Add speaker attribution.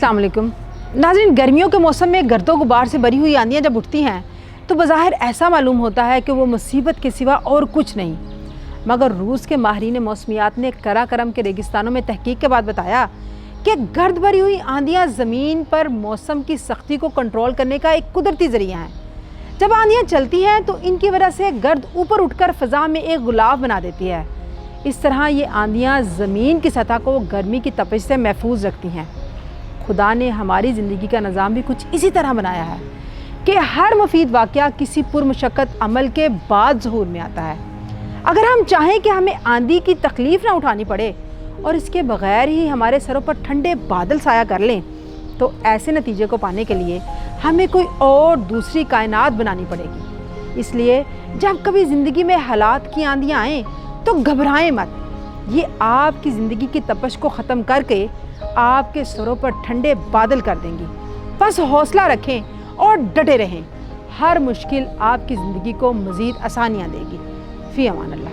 Speaker 1: अस्सलाम वालेकुम नाज़रीन, गर्मियों के मौसम में गर्दो गुबार से भरी हुई आंधियाँ जब उठती हैं तो बज़ाहिर ऐसा मालूम होता है कि वो मुसीबत के सिवा और कुछ नहीं। मगर रूस के माहिरीन मौसमियात ने कराकरम के रेगिस्तानों में तहकीक के बाद बताया कि गर्द भरी हुई आंधियाँ ज़मीन पर मौसम की सख्ती को कंट्रोल करने का एक कुदरती ज़रिया है। जब आंधियाँ चलती हैं तो इनकी वजह से गर्द ऊपर उठकर फ़ज़ा में एक गुलाब बना देती है। इस तरह ये आंधियाँ ज़मीन की सतह को गर्मी की तपिश से महफूज रखती हैं। खुदा ने हमारी ज़िंदगी का निज़ाम भी कुछ इसी तरह बनाया है कि हर मुफीद वाक़या किसी पुरमशक्क़त अमल के बाद ज़हूर में आता है। अगर हम चाहें कि हमें आंधी की तकलीफ़ ना उठानी पड़े और इसके बग़ैर ही हमारे सरों पर ठंडे बादल साया कर लें, तो ऐसे नतीजे को पाने के लिए हमें कोई और दूसरी कायनात बनानी पड़ेगी। इसलिए जब कभी ज़िंदगी में हालात की आंधियाँ आएँ तो घबराएं मत। ये आपकी ज़िंदगी की तपश को ख़त्म करके आपके सरों पर ठंडे बादल कर देंगी। बस हौसला रखें और डटे रहें। हर मुश्किल आपकी ज़िंदगी को मज़ीद आसानियाँ देगी। फ़ी अमान अल्लाह।